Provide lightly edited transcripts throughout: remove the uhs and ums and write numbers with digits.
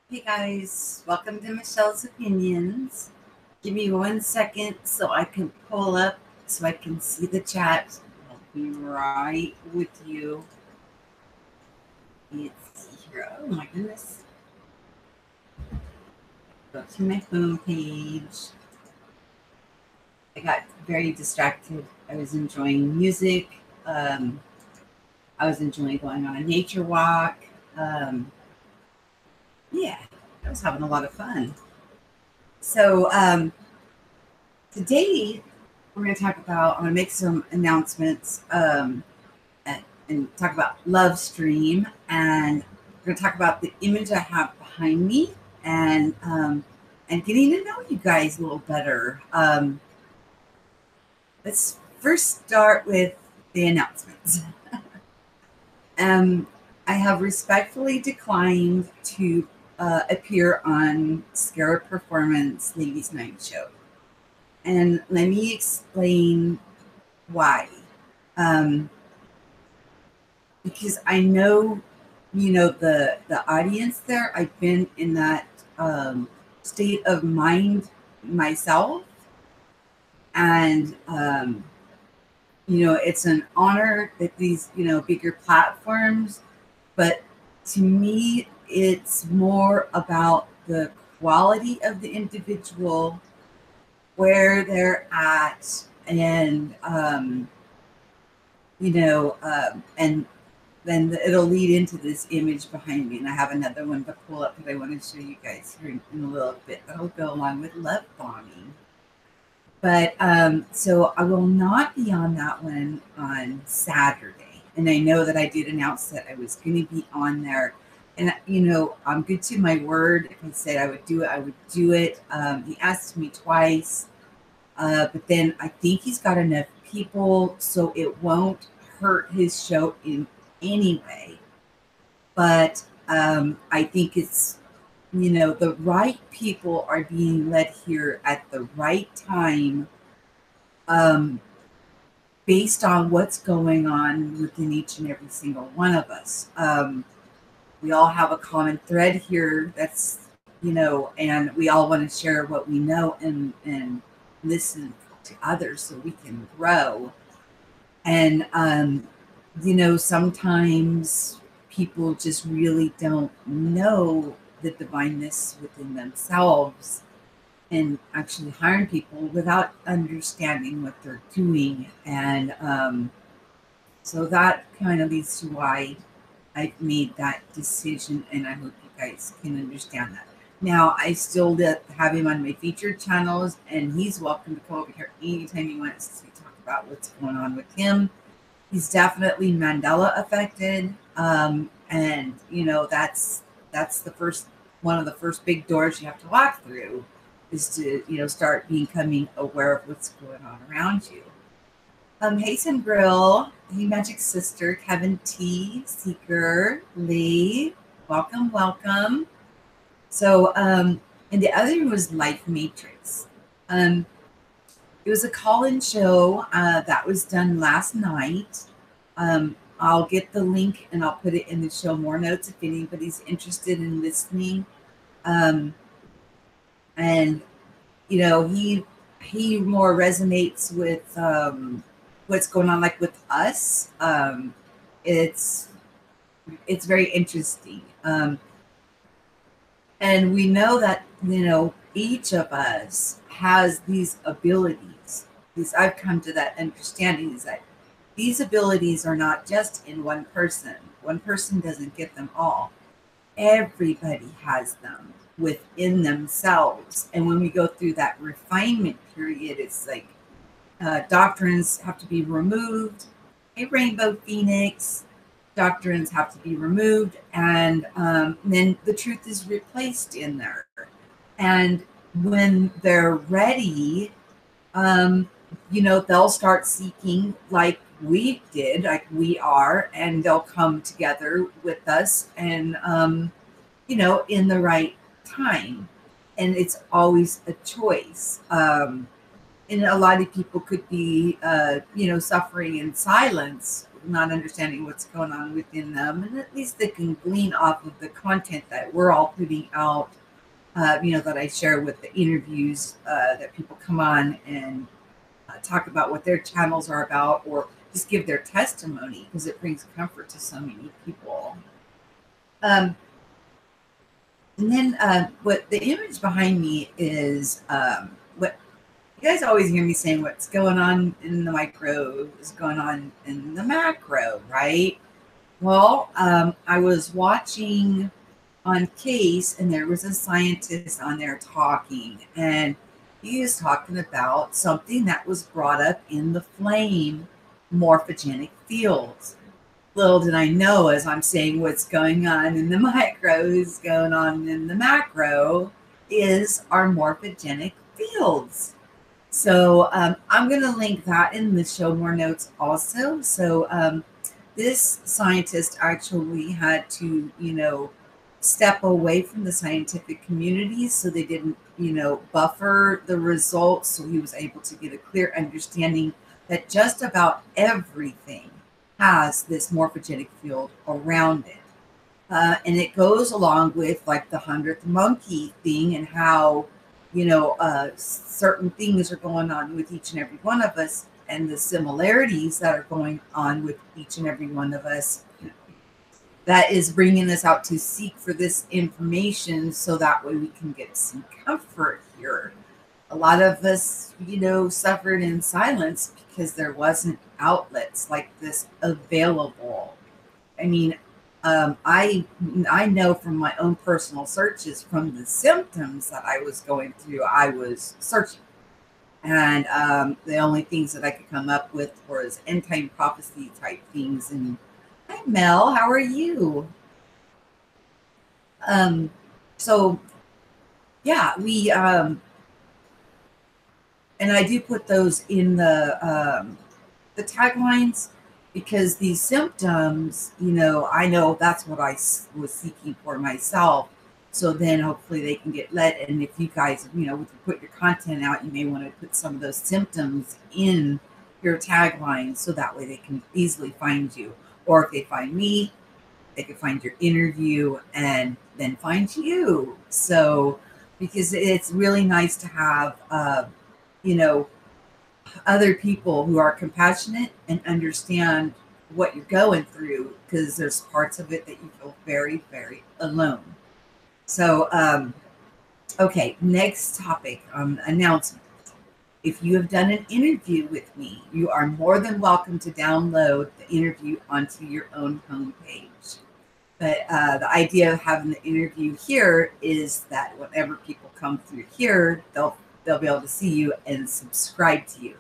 Hey guys, welcome to Michelle's Opinions. Give me 1 second so I can pull up so I can see the chat. I'll be right with you. Let's see here. Oh my goodness. Go to my home page. I got very distracted. I was enjoying music. Um, I was enjoying going on a nature walk. Um, yeah, I was having a lot of fun. So today we're going to talk about, I'm going to make some announcements and talk about Love Stream. And we're going to talk about the image I have behind me and getting to know you guys a little better. Let's first start with the announcements. um, I have respectfully declined to appear on Scarab Performance Ladies Night Show. And let me explain why. Um, because I know, the audience there. I've been in that state of mind myself, and it's an honor that these bigger platforms. But to me, it's more about the quality of the individual, where they're at, and and then it'll lead into this image behind me. And I have another one to pull up that I want to show you guys here in a little bit. That'll go along with love bombing. But so I will not be on that one on Saturday. And I know that I did announce that I was going to be on there. And, I'm good to my word. If I said I would do it, I would do it. He asked me twice. But then I think he's got enough people so it won't hurt his show in any way. But I think it's, the right people are being led here at the right time, um, based on what's going on within each and every single one of us. We all have a common thread here that's, and we all want to share what we know and listen to others so we can grow. And, sometimes people just really don't know the divineness within themselves and actually hiring people without understanding what they're doing. And so that kind of leads to why I've made that decision, and I hope you guys can understand that. Now, I still have him on my featured channels, and he's welcome to come over here anytime he wants to talk about what's going on with him. He's definitely Mandela affected, and that's the first one of the first big doors you have to walk through, is to start becoming aware of what's going on around you. Hasten Grill, Hey Magic Sister, Kevin T, Seeker, Lee, welcome. So, and the other one was Life Matrix. It was a call-in show that was done last night. I'll get the link and I'll put it in the show more notes if anybody's interested in listening. And he more resonates with what's going on, like with us. It's very interesting. And we know that each of us has these abilities. I've come to that understanding, is that these abilities are not just in one person. One person doesn't get them all. Everybody has them within themselves. And when we go through that refinement period, it's like doctrines have to be removed. A rainbow phoenix, doctrines have to be removed, and then the truth is replaced in there. And when they're ready, they'll start seeking like we did, like we are, and they'll come together with us, and in the right time. And it's always a choice. And a lot of people could be, suffering in silence not understanding what's going on within them, and at least they can glean off of the content that we're all putting out, that I share with the interviews that people come on and talk about what their channels are about, or just give their testimony, because it brings comfort to so many people. And then what the image behind me is, what you guys always hear me saying, what's going on in the micro is going on in the macro, right? Well, I was watching on Case, and there was a scientist on there talking, and he was talking about something that was brought up in the flame morphogenic fields. Little did I know, as I'm saying what's going on in the micro is going on in the macro, is our morphogenic fields. So I'm going to link that in the show more notes also. So this scientist actually had to, step away from the scientific community, so they didn't, buffer the results. So he was able to get a clear understanding that just about everything has this morphogenic field around it. And it goes along with like the 100th monkey thing, and how, certain things are going on with each and every one of us, and the similarities that are going on with each and every one of us, that is bringing us out to seek for this information, so that way we can get some comfort here. A lot of us, suffered in silence because there wasn't outlets like this available. I mean, I know from my own personal searches, from the symptoms that I was going through, I was searching. And the only things that I could come up with was end time prophecy type things. And hi, Mel, how are you? So yeah, we and I do put those in the taglines, because these symptoms, I know that's what I was seeking for myself. So then hopefully they can get led. And if you guys, if you put your content out, you may want to put some of those symptoms in your tagline, so that way they can easily find you. Or if they find me, they can find your interview and then find you. So, because it's really nice to have, other people who are compassionate and understand what you're going through, because there's parts of it that you feel very, very alone. So, okay, next topic, announcement. If you have done an interview with me, you are more than welcome to download the interview onto your own homepage. But the idea of having the interview here is that whenever people come through here, they'll be able to see you and subscribe to you.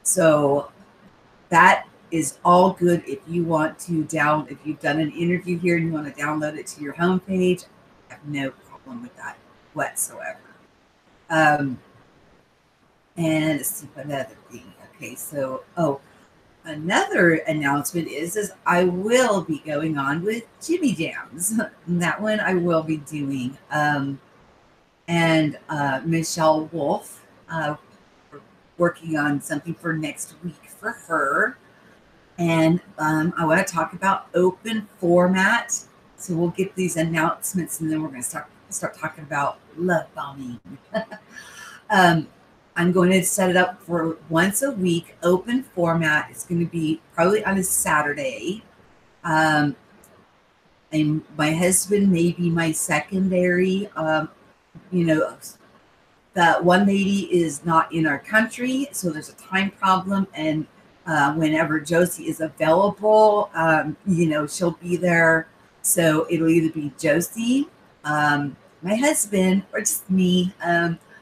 So that is all good. If you want to if you've done an interview here and you want to download it to your homepage, I have no problem with that whatsoever. And let's see another thing. Okay, so another announcement is I will be going on with Jimmy Jams. That one I will be doing. And Michele Wolf, working on something for next week for her. And I want to talk about open format. So we'll get these announcements, and then we're going to start talking about love bombing. I'm going to set it up for once a week, open format. It's going to be probably on a Saturday. And my husband may be my secondary. The one lady is not in our country, so there's a time problem. And whenever Josie is available, she'll be there. So it'll either be Josie, my husband, or just me.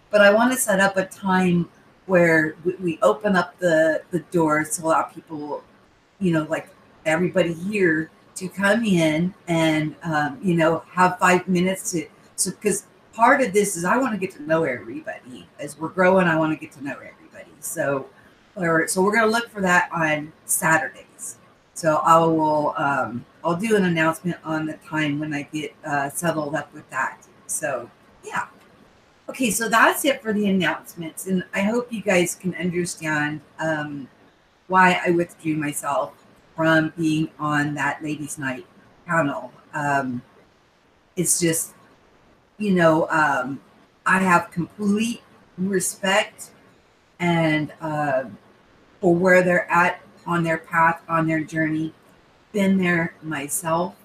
But I want to set up a time where we open up the doors to allow people, like everybody here, to come in and, have 5 minutes because part of this is I want to get to know everybody. As we're growing, I want to get to know everybody. So we're going to look for that on Saturdays. So I'll do an announcement on the time when I get settled up with that. So yeah. Okay, so that's it for the announcements, and I hope you guys can understand why I withdrew myself from being on that ladies' night panel. It's just, I have complete respect and for where they're at on their path, on their journey. Been there myself.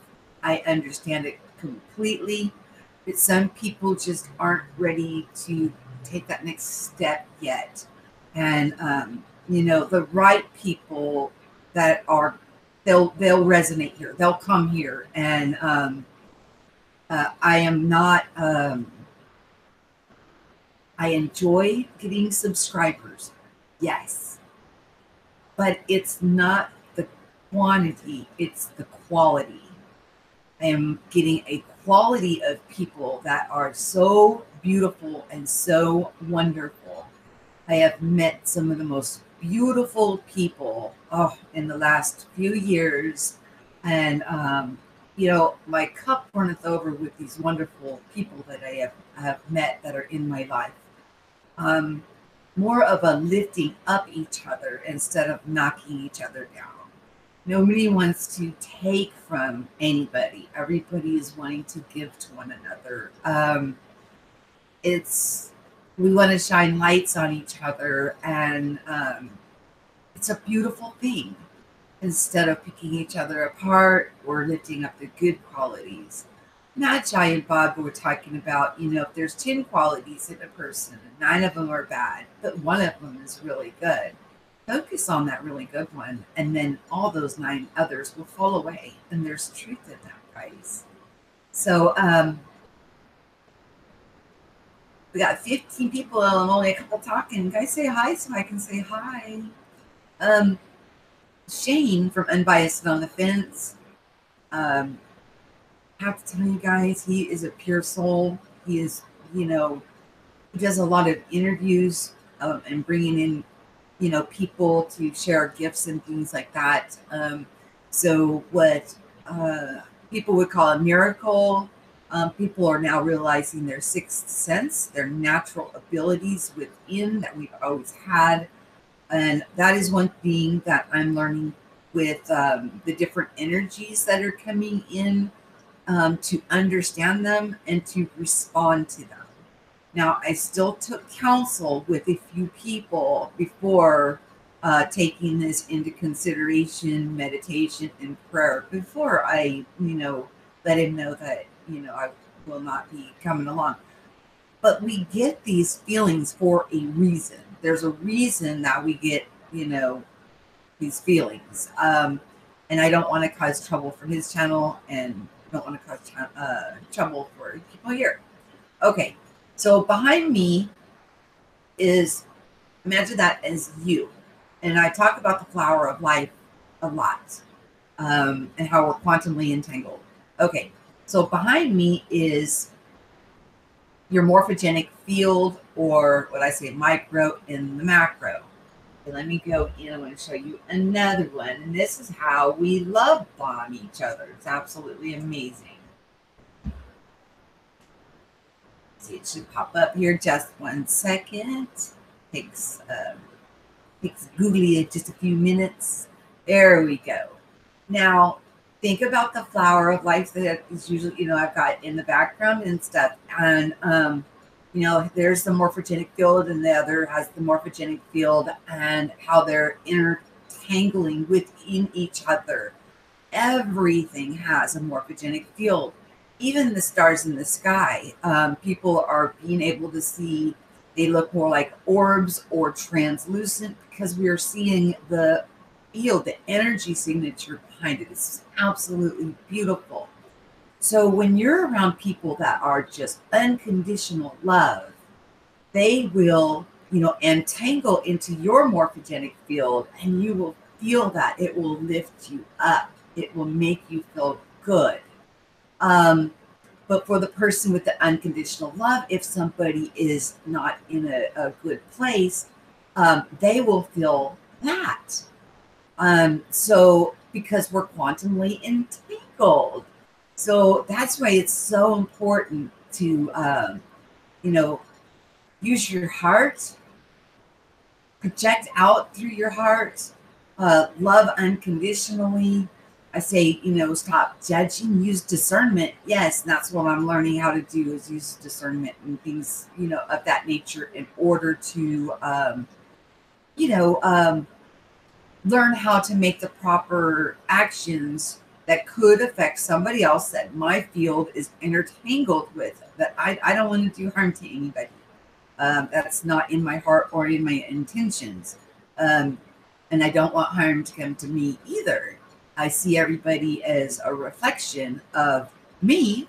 I understand it completely. But some people just aren't ready to take that next step yet. And the right people that are, they'll resonate here. They'll come here, and I am not. I enjoy getting subscribers, yes, but it's not the quantity; it's the quality. I am getting a quality of people that are so beautiful and so wonderful. I have met some of the most beautiful people in the last few years. And, my cup runneth over with these wonderful people that I have met that are in my life. More of a lifting up each other instead of knocking each other down. Nobody wants to take from anybody. Everybody is wanting to give to one another. We want to shine lights on each other, and it's a beautiful thing. Instead of picking each other apart or lifting up the good qualities. Magi and Bob were talking about, if there's 10 qualities in a person, 9 of them are bad, but one of them is really good. Focus on that really good one, and then all those 9 others will fall away, and there's truth in that, guys. So we got 15 people and only a couple talking. Guys, say hi so I can say hi. Shane from Unbiased and on the Fence. I have to tell you guys, he is a pure soul. He is, he does a lot of interviews and bringing in people to share gifts and things like that. So what people would call a miracle, people are now realizing their sixth sense, their natural abilities within that we've always had. And that is one thing that I'm learning with the different energies that are coming in, to understand them and to respond to them. Now, I still took counsel with a few people before taking this into consideration, meditation, and prayer, before I, let him know that, I will not be coming along. But we get these feelings for a reason. There's a reason that we get, these feelings. And I don't want to cause trouble for his channel, and don't want to cause trouble for people here. Okay. So behind me is, imagine that as you. And I talk about the flower of life a lot, and how we're quantumly entangled. Okay, so behind me is your morphogenic field, or what I say, micro and the macro. Okay, let me go in. I want to show you another one. And this is how we love bomb each other. It's absolutely amazing. See, it should pop up here. Just 1 second. Takes googly just a few minutes. There we go. Now, think about the flower of life that is usually, I've got in the background and stuff. And, there's the morphogenic field, and the other has the morphogenic field, and how they're intertangling within each other. Everything has a morphogenic field. Even the stars in the sky, people are being able to see, they look more like orbs or translucent, because we are seeing the field, the energy signature behind it. It's absolutely beautiful. So when you're around people that are just unconditional love, they will, entangle into your morphogenic field, and you will feel that it will lift you up. It will make you feel good. But for the person with the unconditional love, if somebody is not in a good place, they will feel that. So because we're quantumly entangled. So that's why it's so important to, use your heart, project out through your heart, Love unconditionally. I say, stop judging, use discernment. Yes, and that's what I'm learning how to do is use discernment and things, of that nature in order to, you know, um, learn how to make the proper actions that could affect somebody else that my field is intertangled with, that I don't want to do harm to anybody. That's not in my heart or in my intentions. Um, and I don't want harm to come to me either. I see everybody as a reflection of me,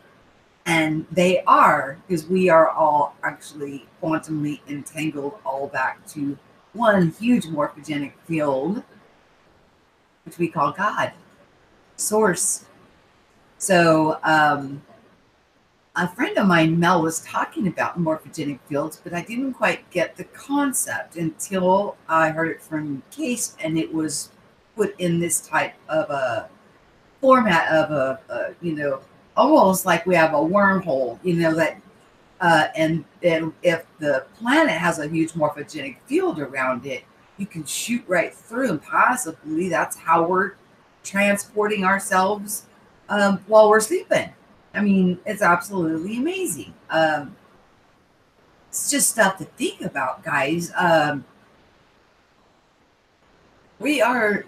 and they are, because we are all actually quantumly entangled all back to one huge morphogenic field, which we call God, Source. So, a friend of mine, Mel, was talking about morphogenic fields, but I didn't quite get the concept until I heard it from Case, and it was put in this type of a format of almost like we have a wormhole, that, and then if the planet has a huge morphogenic field around it, you can shoot right through, and possibly that's how we're transporting ourselves while we're sleeping. I mean, it's absolutely amazing. It's just stuff to think about, guys. We are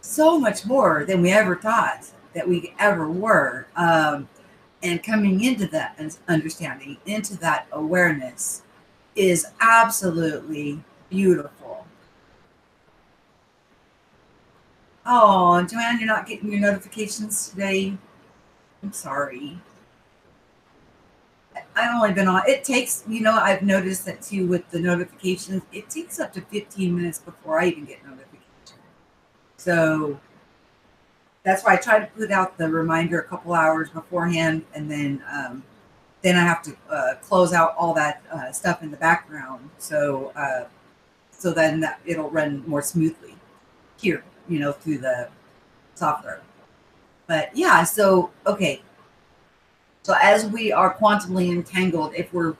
so much more than we ever thought that we ever were. And coming into that understanding, into that awareness, is absolutely beautiful. Oh, Joanne, you're not getting your notifications today? I'm sorry. I've only been on. It takes, I've noticed that too with the notifications. It takes up to 15 minutes before I even get notification. So that's why I try to put out the reminder a couple hours beforehand, and then I have to close out all that stuff in the background. So then that it'll run more smoothly here, through the software. But yeah, so okay. So as we are quantumly entangled, if we're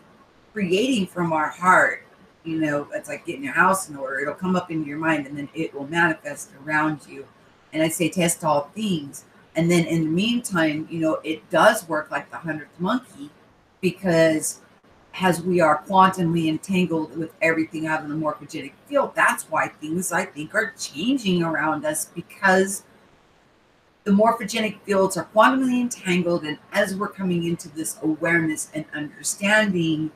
creating from our heart, it's like getting your house in order. It'll come up into your mind, and then it will manifest around you. And I say test all things. And then in the meantime, it does work like the 100th monkey, because as we are quantumly entangled with everything out in the morphogenic field, that's why things, I think, are changing around us, because the morphogenic fields are quantumly entangled. And as we're coming into this awareness and understanding,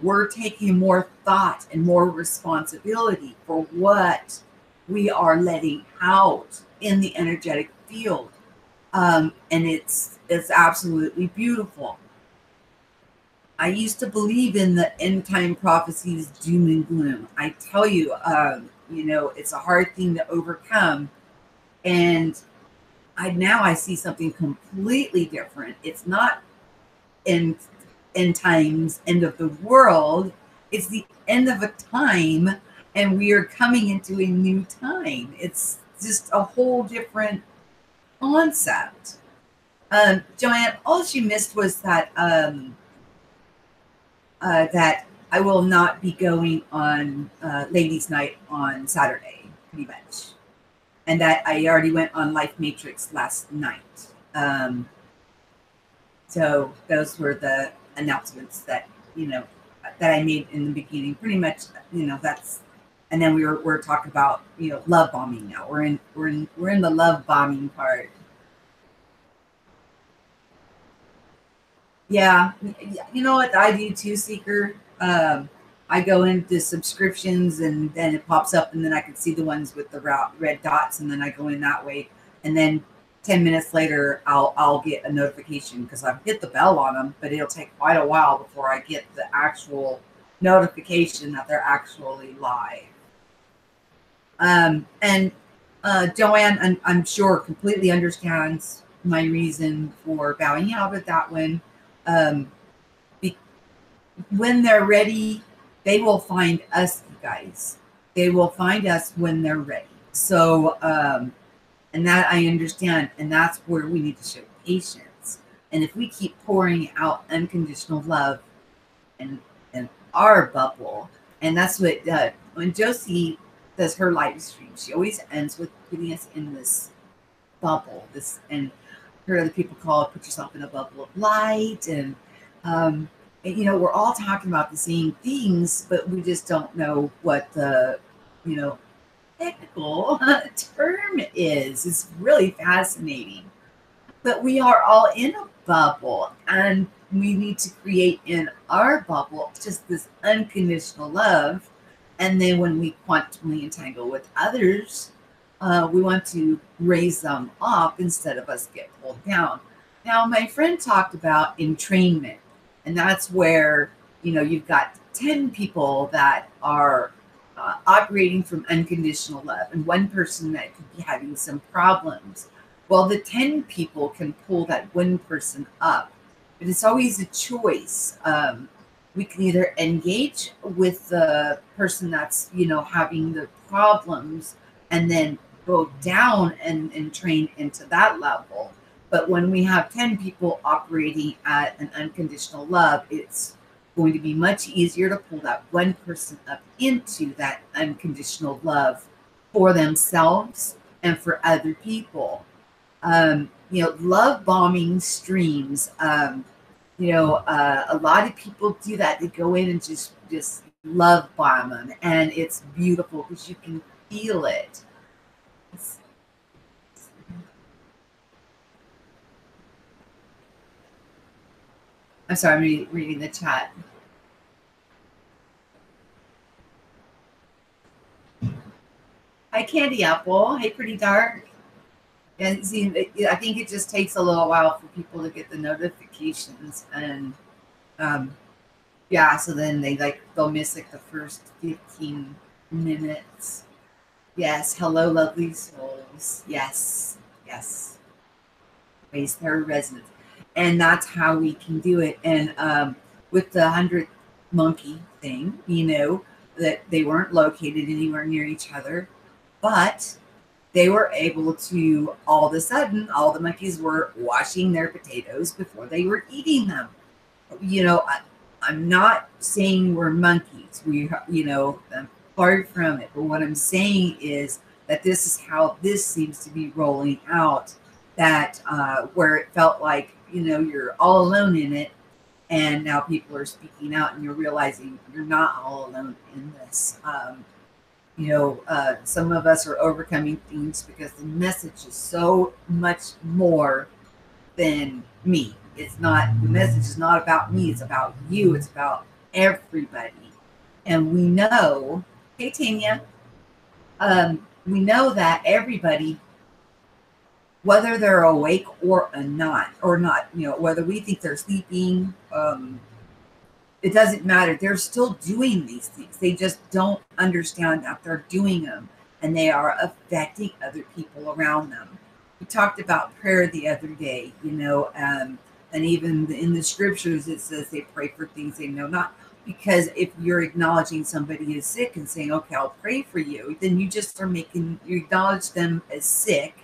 we're taking more thought and more responsibility for what we are letting out in the energetic field. And it's absolutely beautiful. I used to believe in the end time prophecies, doom and gloom. I tell you, it's a hard thing to overcome. And I see something completely different. It's not end times, end of the world. It's the end of a time, and we are coming into a new time. It's just a whole different concept. Joanne, all she missed was that that I will not be going on ladies' night on Saturday, pretty much, and that I already went on Life Matrix last night. So those were the announcements that that I made in the beginning. Pretty much, that's. And then we're talking about love bombing now. We're in the love bombing part. Yeah, you know what I do too, Seeker. I go into subscriptions, and then it pops up, and then I can see the ones with the red dots, and then I go in that way, and then 10 minutes later I'll get a notification, because I've hit the bell on them, but it'll take quite a while before I get the actual notification that they're actually live. And Joanne, I'm sure, completely understands my reason for bowing out of that one. When they're ready, they will find us, you guys. They will find us when they're ready. So, and that I understand, and that's where we need to show patience. And if we keep pouring out unconditional love in our bubble, and that's what when Josie does her live stream, she always ends with putting us in this bubble. This, and heard other people call it, put yourself in a bubble of light. And you know, we're all talking about the same things, but we just don't know what the, you know, technical term is. It's really fascinating. But we are all in a bubble, and we need to create in our bubble just this unconditional love. And then when we quantumly entangle with others, we want to raise them up instead of us get pulled down. Now, my friend talked about entrainment, and that's where, you know, you've got 10 people that are operating from unconditional love, and one person that could be having some problems. Well, the 10 people can pull that one person up, but it's always a choice. We can either engage with the person that's, you know, having the problems and then go down and train into that level. But when we have 10 people operating at an unconditional love, it's going to be much easier to pull that one person up into that unconditional love for themselves and for other people. You know, love bombing streams. A lot of people do that. They go in and just love bomb them, and it's beautiful because you can feel it. I'm sorry, I'm reading the chat. Hi, Candy Apple. Hey, Pretty Dark. And see, I think it just takes a little while for people to get the notifications, and yeah, so then they'll miss like the first 15 minutes. Yes, hello, lovely souls. Yes, yes. Raise their resonance, and that's how we can do it. And with the 100th monkey thing, you know, that they weren't located anywhere near each other, but they were able to, all of a sudden, all the monkeys were washing their potatoes before they were eating them. You know, I'm not saying we're monkeys. We, you know, I'm far from it. But what I'm saying is that this is how this seems to be rolling out. That where it felt like, you know, you're all alone in it, and now people are speaking out, and you're realizing you're not all alone in this. Some of us are overcoming things because the message is so much more than me. It's not, the message is not about me, it's about you, it's about everybody. And we know, hey Tanya, we know that everybody, whether they're awake or not, you know, whether we think they're sleeping, it doesn't matter. They're still doing these things. They just don't understand that they're doing them, and they are affecting other people around them. We talked about prayer the other day, you know, and even in the scriptures, it says they pray for things they know not. Because if you're acknowledging somebody is sick and saying, okay, I'll pray for you, then you just are you acknowledge them as sick.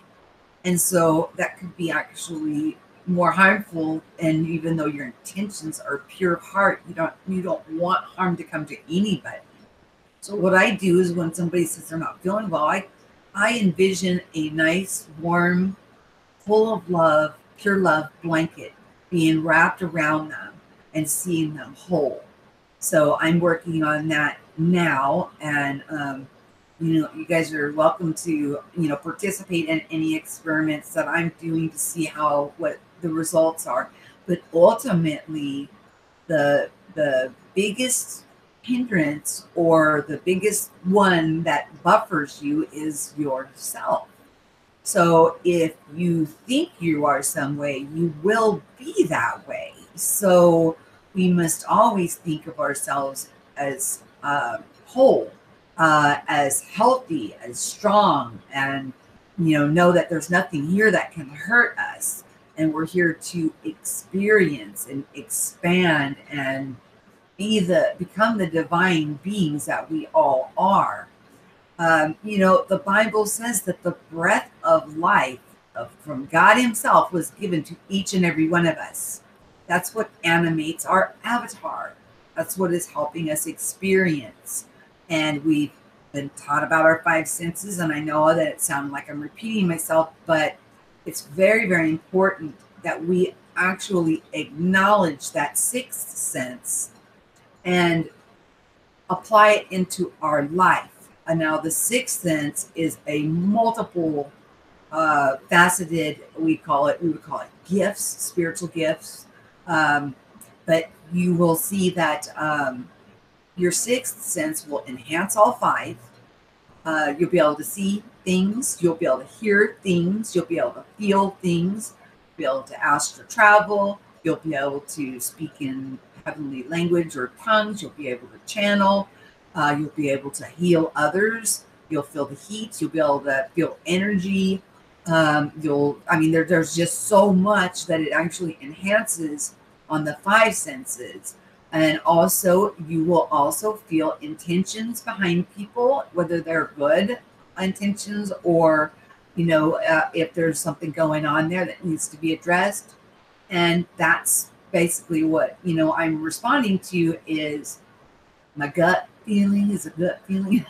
And so that could be actually more harmful. And even though your intentions are pure of heart, you don't want harm to come to anybody. So what I do is when somebody says they're not feeling well, I envision a nice, warm, full of love, pure love blanket being wrapped around them and seeing them whole. So I'm working on that now, and you guys are welcome to, participate in any experiments that I'm doing to see what the results are. But ultimately, the biggest hindrance, or the biggest one that buffers you, is yourself. So if you think you are some way, you will be that way. So we must always think of ourselves as whole, as healthy, as strong, and know that there's nothing here that can hurt us, and we're here to experience and expand and become the divine beings that we all are. The Bible says that the breath of life from God Himself was given to each and every one of us. That's what animates our avatar. That's what is helping us experience. And we've been taught about our five senses, and I know that it sounds like I'm repeating myself, but it's very, very important that we actually acknowledge that sixth sense and apply it into our life. And now the sixth sense is a multiple faceted, we would call it gifts, spiritual gifts. Um, but you will see that your sixth sense will enhance all five. You'll be able to see things, you'll be able to hear things, you'll be able to feel things, you'll be able to astral travel, you'll be able to speak in heavenly language or tongues, you'll be able to channel, you'll be able to heal others, you'll feel the heat, you'll be able to feel energy. There's just so much that it actually enhances on the five senses. And also, you will also feel intentions behind people, whether they're good intentions or, if there's something going on there that needs to be addressed. And that's basically what, I'm responding to is my gut feeling is a gut feeling.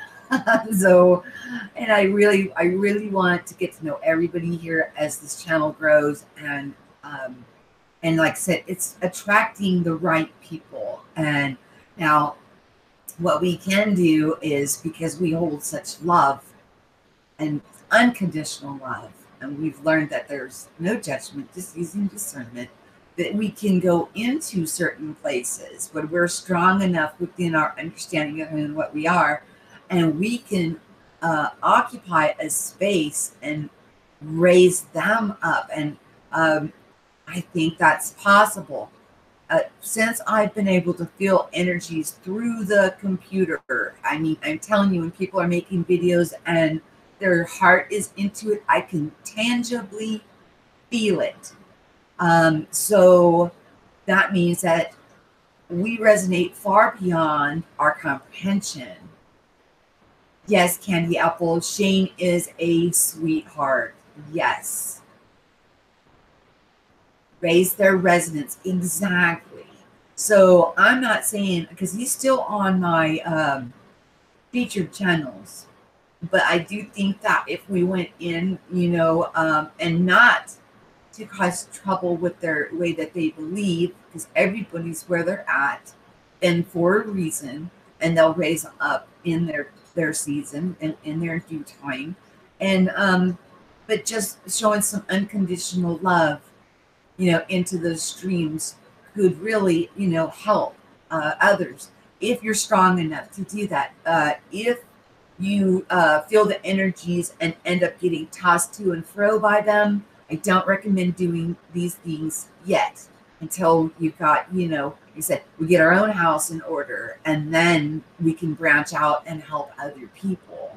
So, and I really want to get to know everybody here as this channel grows. And like I said, it's attracting the right people. And now what we can do is, because we hold such love and unconditional love, and we've learned that there's no judgment, just using discernment, that we can go into certain places when we're strong enough within our understanding of who what we are, and we can occupy a space and raise them up. And I think that's possible. Since I've been able to feel energies through the computer, I mean, I'm telling you, when people are making videos and their heart is into it, I can tangibly feel it. So that means that we resonate far beyond our comprehension. Yes, Candy Apple, Shane is a sweetheart. Yes. Raise their resonance. Exactly. So I'm not saying, because he's still on my featured channels, but I do think that if we went in, and not to cause trouble with their way that they believe, because everybody's where they're at and for a reason, and they'll raise up in their season and in their due time. And but just showing some unconditional love, into those streams could really, help others if you're strong enough to do that. If you feel the energies and end up getting tossed to and fro by them, I don't recommend doing these things yet until you've got, you said, we get our own house in order, and then we can branch out and help other people.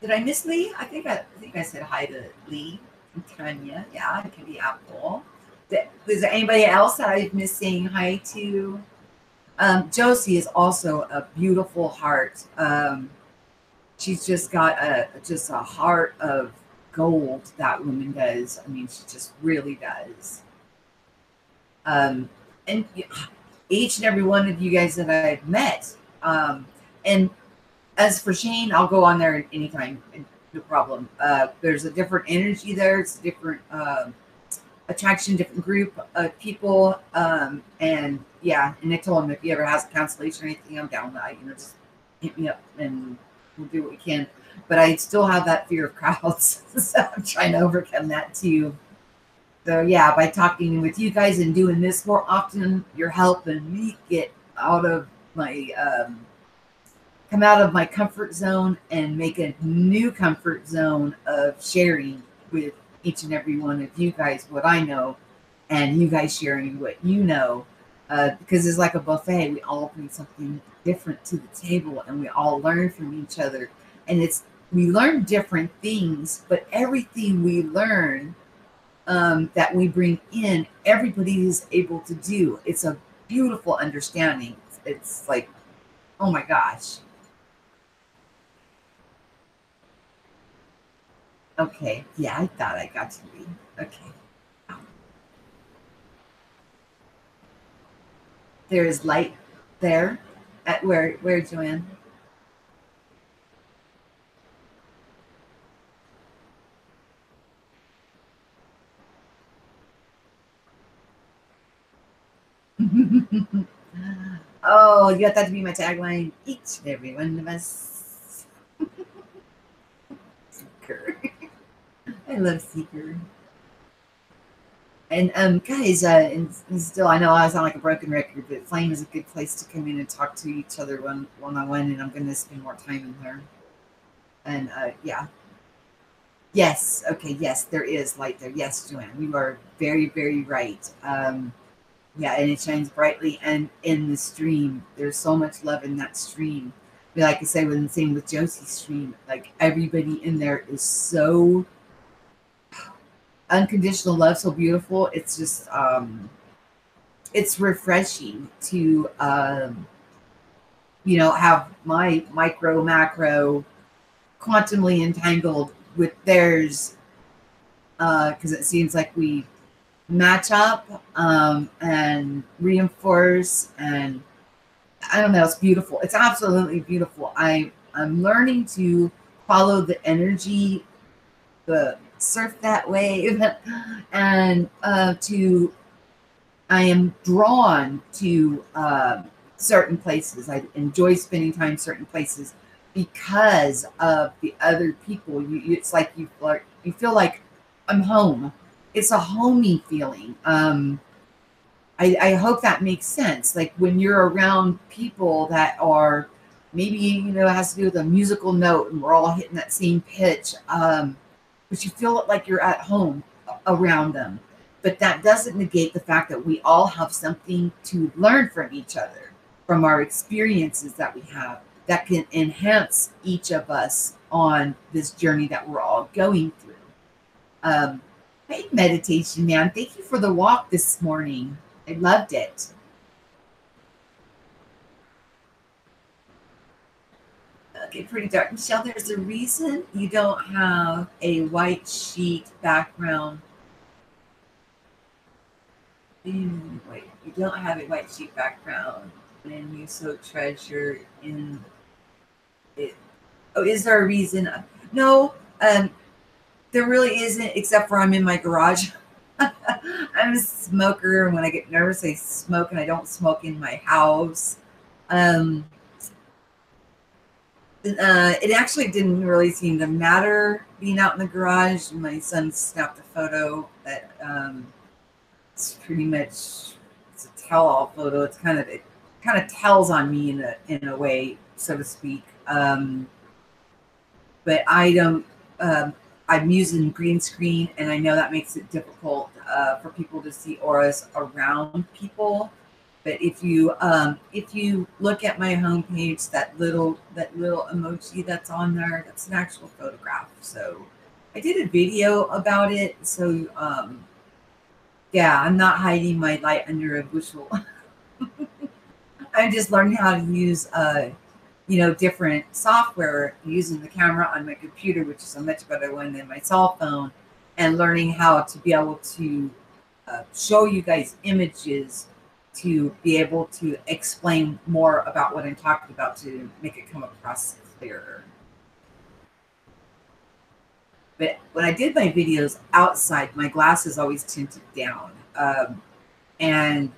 Did I miss Lee? I think I said hi to Lee and Tanya. Yeah, it can be Apple. Is there anybody else that I'm missing hi to? Josie is also a beautiful heart. She's just got a heart of gold. That woman does. I mean, she just really does. And each and every one of you guys that I've met, and as for Shane, I'll go on there anytime, no problem. There's a different energy there. It's a different attraction, different group of people. And yeah, and I told him if he ever has a cancellation or anything, I'm down with that. Just hit me up and we'll do what we can. But I still have that fear of crowds. So I'm trying to overcome that too. So yeah, by talking with you guys and doing this more often, you're helping me get out of my come out of my comfort zone and make a new comfort zone of sharing with each and every one of you guys what I know, and you guys sharing what you know, because it's like a buffet. We all bring something different to the table, and we all learn from each other. And we learn different things, but everything we learn that we bring in, everybody is able to do. It's a beautiful understanding. It's like, oh my gosh. Okay, yeah, I thought I got to read. Okay. There is light there, At where, Joanne? Oh, you got that to be my tagline. Each and every one of us. Seeker. I love Seeker. And guys, and still, I know I sound like a broken record, but Flame is a good place to come in and talk to each other one on one, and I'm going to spend more time in there. And yeah, yes, okay, yes, there is light there. Yes, Joanne, you are very, very right. Yeah, and it shines brightly, and in the stream, there's so much love in that stream. But like I say, when the same with Josie's stream, like everybody in there is so unconditional love, so beautiful. It's just it's refreshing to have my micro macro quantumly entangled with theirs, because it seems like we match up and reinforce, and I don't know, it's beautiful. It's absolutely beautiful. I'm learning to follow the energy, the surf that wave, and I am drawn to certain places. I enjoy spending time in certain places because of the other people. It's like you feel like I'm home. It's a homey feeling. I hope that makes sense. Like when you're around people that are maybe, it has to do with a musical note and we're all hitting that same pitch, but you feel like you're at home around them. But that doesn't negate the fact that we all have something to learn from each other, from our experiences that we have, that can enhance each of us on this journey that we're all going through. Hey, meditation man, thank you for the walk this morning. I loved it. Okay, pretty dark. Michelle, there's a reason you don't have a white sheet background. Wait, you don't have a white sheet background, and you so treasure in it. Oh, is there a reason? No, there really isn't, except for I'm in my garage. I'm a smoker, and when I get nervous, I smoke, and I don't smoke in my house. It actually didn't really seem to matter being out in the garage. My son snapped a photo that it's pretty much, it's a tell-all photo. It kind of tells on me in a way, so to speak. But I don't. I'm using green screen, and I know that makes it difficult for people to see auras around people. But if you look at my homepage, that little emoji that's on there, that's an actual photograph. So I did a video about it. So yeah, I'm not hiding my light under a bushel. I'm just learning how to use different software using the camera on my computer, which is a much better one than my cell phone, and learning how to be able to show you guys images to be able to explain more about what I'm talking about to make it come across clearer. But when I did my videos outside, my glasses always tinted down. And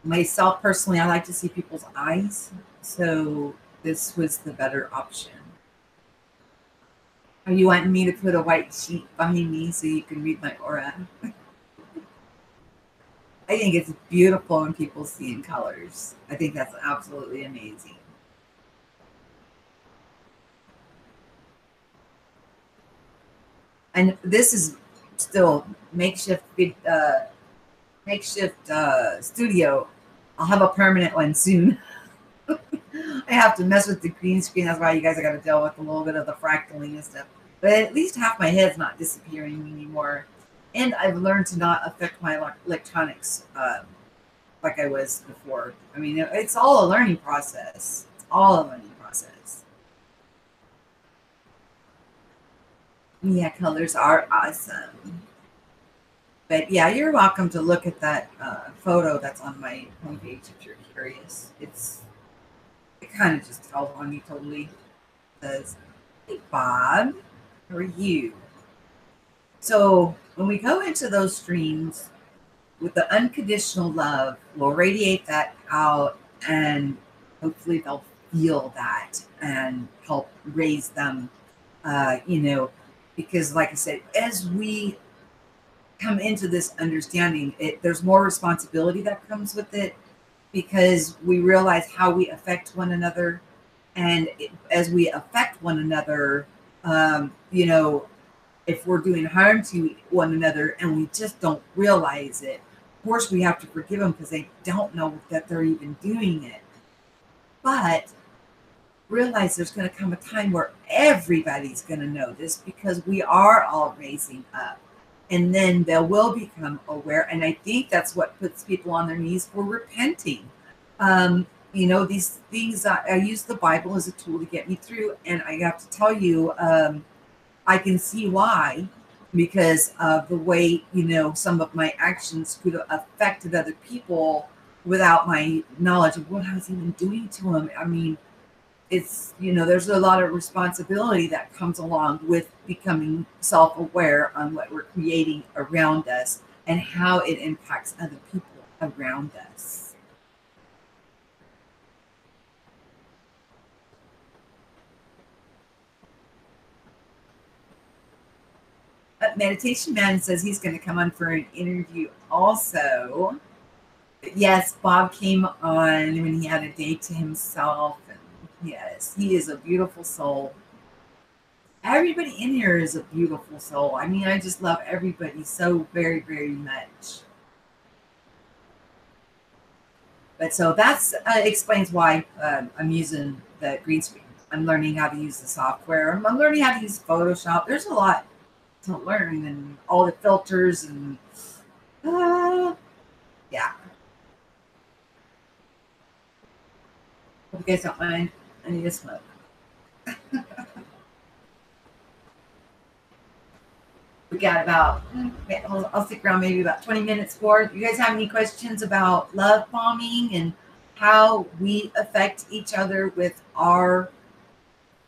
myself personally, I like to see people's eyes. So this was the better option. Are you wanting me to put a white sheet behind me so you can read my aura? I think it's beautiful when people see in colors. I think that's absolutely amazing. And this is still makeshift studio. I'll have a permanent one soon. I have to mess with the green screen. That's why you guys are going to deal with a little bit of the fractaling and stuff. But at least half my head's not disappearing anymore. And I've learned to not affect my electronics like I was before. I mean, it's all a learning process. It's all a learning process. Yeah, colors are awesome. But yeah, you're welcome to look at that photo that's on my homepage if you're curious. It's It kind of just tells on you totally. Says, hey, Bob, how are you? So when we go into those streams with the unconditional love, we'll radiate that out and hopefully they'll feel that and help raise them, because like I said, as we come into this understanding, there's more responsibility that comes with it because we realize how we affect one another. And as we affect one another, um, you know, if we're doing harm to one another and we just don't realize it, of course we have to forgive them because they don't know that they're even doing it. But realize there's going to come a time where everybody's going to know this because we are all raising up. And then they will become aware. And I think that's what puts people on their knees for repenting. These things, I use the Bible as a tool to get me through. And I have to tell you, I can see why, because of the way, some of my actions could have affected other people without my knowledge of what I was even doing to them. I mean, it's, there's a lot of responsibility that comes along with becoming self-aware on what we're creating around us and how it impacts other people around us. Meditation Man says he's going to come on for an interview also. Yes, Bob came on when he had a day to himself. And yes, he is a beautiful soul. Everybody in here is a beautiful soul. I mean, I just love everybody so very, very much. But so that's explains why I'm using the green screen. I'm learning how to use the software. I'm learning how to use Photoshop. There's a lot to learn and all the filters and yeah. Hope you guys don't mind. I need a smoke. We got about, I'll stick around maybe about 20 minutes for. You guys have any questions about love bombing and how we affect each other with our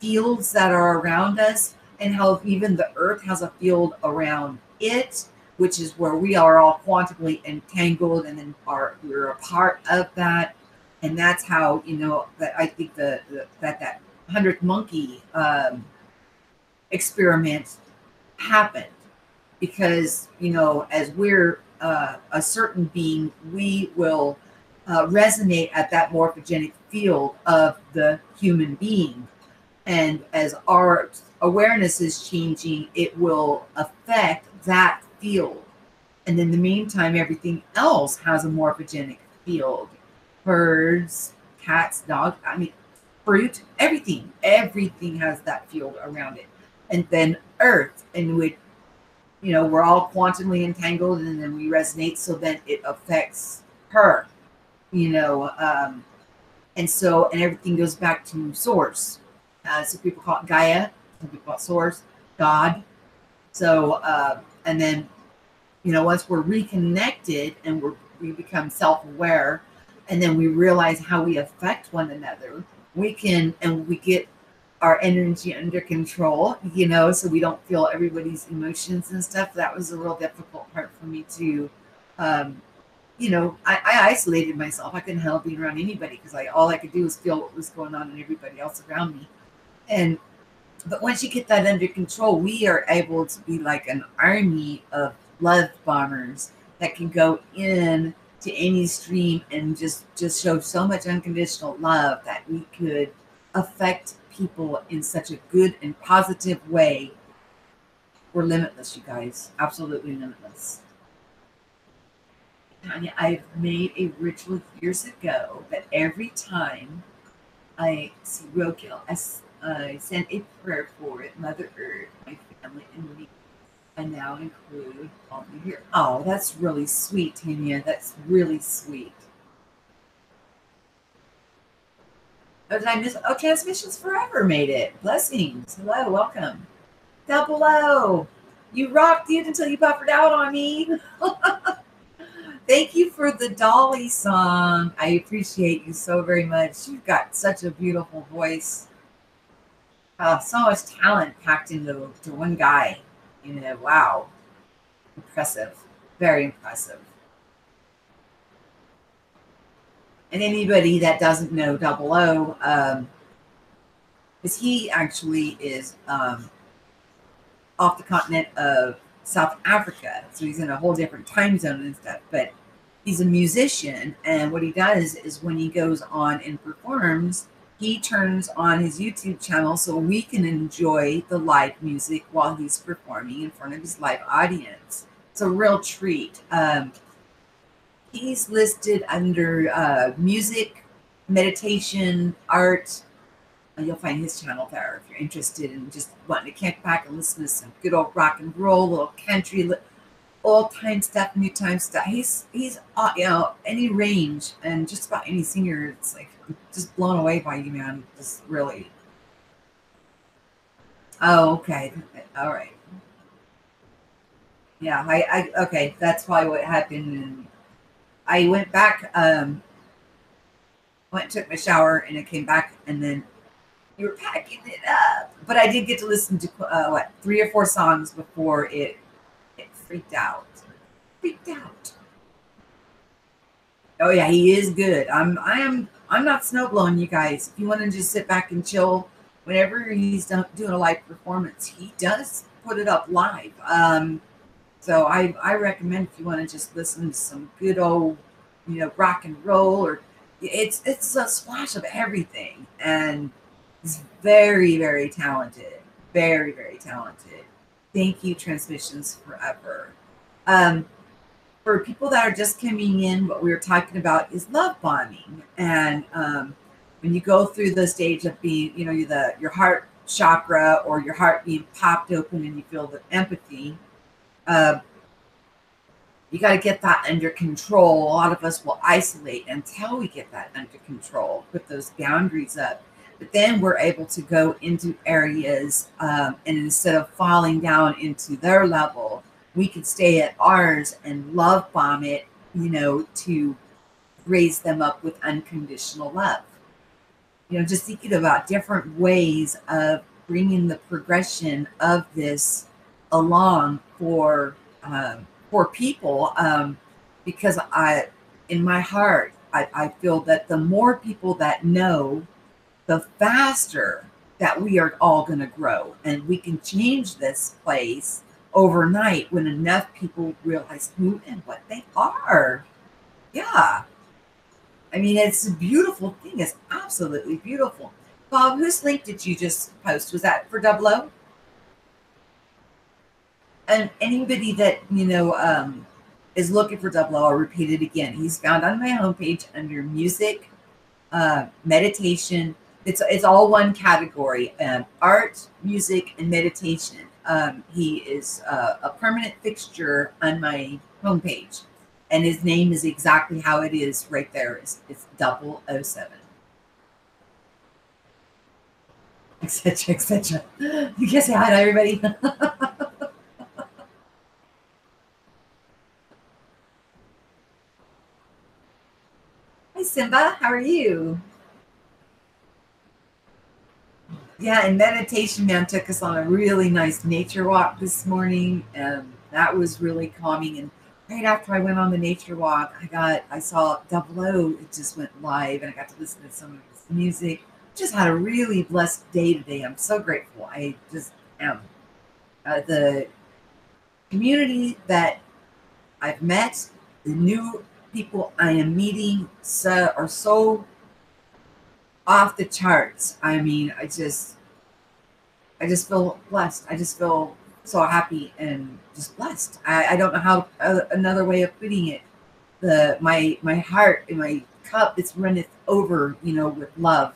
fields that are around us, and how even the earth has a field around it, which is where we are all quantumly entangled, and then we're a part of that. And that's how, that I think that 100th monkey experiment happened, because as we're a certain being, we will resonate at that morphogenic field of the human being. And as our awareness is changing, it will affect that field. And in the meantime, everything else has a morphogenic field. Birds, cats, dogs, I mean, fruit, everything has that field around it. And then earth, and we're all quantumly entangled, and then we resonate, so then it affects her, and everything goes back to source. So people call it Gaia, some people call it source, God. So and then once we're reconnected and we become self-aware, and then we realize how we affect one another, we get our energy under control, so we don't feel everybody's emotions and stuff. That was a real difficult part for me to, I isolated myself. I couldn't help being around anybody because all I could do was feel what was going on in everybody else around me. But once you get that under control, we are able to be like an army of love bombers that can go in to any stream and just show so much unconditional love that we could affect people in such a good and positive way. We're limitless, you guys. Absolutely limitless. Tanya, I've made a ritual years ago that every time I see roadkill, I send a prayer for it, Mother Earth, my family, and me. I now include all of you here. Oh, that's really sweet, Tanya. That's really sweet. Oh, did I miss? Oh, Transmissions Forever made it. Blessings. Hello, welcome. Down below. You rocked it until you buffered out on me. Thank you for the Dolly song. I appreciate you so very much. You've got such a beautiful voice. So much talent packed into to one guy. Wow. Impressive. Very impressive. And anybody that doesn't know Double O, because he actually is off the continent of South Africa. So he's in a whole different time zone and stuff. But he's a musician. And what he does is when he goes on and performs, he turns on his YouTube channel so we can enjoy the live music while he's performing in front of his live audience. It's a real treat. He's listed under music, meditation, art. You'll find his channel there if you're interested in just wanting to kick back and listen to some good old rock and roll, little country, old time stuff, new time stuff. He's any range and just about any singer. It's like I'm just blown away by you, man. Just really. Oh, okay, all right. Yeah, I okay. That's probably what happened. And I went back, took my shower, and I came back, and then you were packing it up. But I did get to listen to 3 or 4 songs before it freaked out. Freaked out. Oh yeah, he is good. I'm not snowblowing you guys. If you want to just sit back and chill, whenever he's doing a live performance, he does put it up live. So I recommend if you want to just listen to some good old, rock and roll, or it's a splash of everything, and he's very, very talented. Very, very talented. Thank you, Transmissions Forever. For people that are just coming in, what we were talking about is love bombing. And when you go through the stage of being, your heart chakra or your heart being popped open and you feel the empathy, you got to get that under control. A lot of us will isolate until we get that under control, put those boundaries up. But then we're able to go into areas, and instead of falling down into their level, we could stay at ours and love bomb it, to raise them up with unconditional love. Just thinking about different ways of bringing the progression of this along for people, because in my heart, I feel that the more people that know, the faster that we are all going to grow, and we can change this place overnight when enough people realize who and what they are. Yeah. I mean, it's a beautiful thing. It's absolutely beautiful. Bob, whose link did you just post? Was that for Double O? And anybody that, is looking for Double O, I'll repeat it again. He's found on my homepage under music, meditation. It's all one category, art, music, and meditation. He is a permanent fixture on my homepage, and his name is exactly how it is right there. It's 007, etc., etc. You can say hi to everybody. Hi, Simba. How are you? Yeah, and meditation man took us on a really nice nature walk this morning, and that was really calming. And right after I went on the nature walk, I saw Double O. It just went live, and I got to listen to some of his music. Just had a really blessed day today. I'm so grateful. I just am. The community that I've met, the new people I am meeting, are so off the charts. I mean, I just feel blessed. I just feel so happy and just blessed. I don't know how another way of putting it. My heart and my cup, it's runneth over, with love.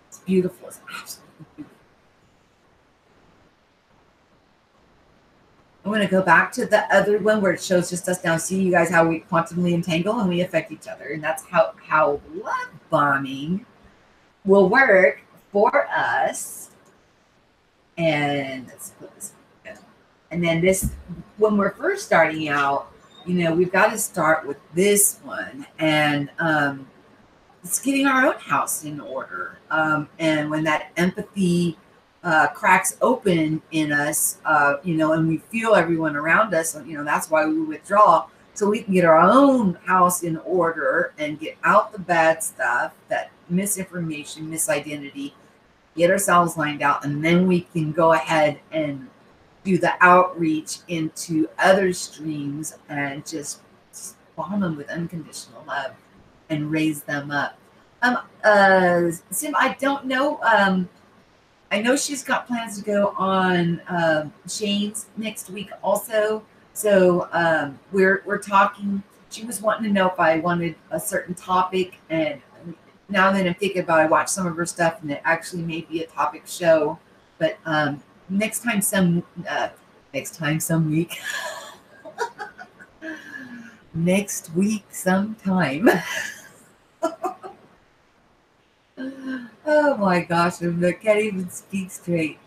It's beautiful. It's absolutely beautiful. I'm going to go back to the other one where it shows just us now. See, you guys, how we quantumly entangle and we affect each other. And that's how love bombing will work for us. And let's put this in. And then this, when we're first starting out, we've got to start with this one, and it's getting our own house in order. And when that empathy cracks open in us, and we feel everyone around us, that's why we withdraw, so we can get our own house in order and get out the bad stuff, that misinformation, misidentity, get ourselves lined out, and then we can go ahead and do the outreach into other streams and just bomb them with unconditional love and raise them up. Sim, I don't know. I know she's got plans to go on Shane's next week also. So we're talking. She was wanting to know if I wanted a certain topic, and now that I'm thinking about it, I watched some of her stuff, and it actually may be a topic show. But next time some week, next week sometime. Oh my gosh, I can't even speak straight.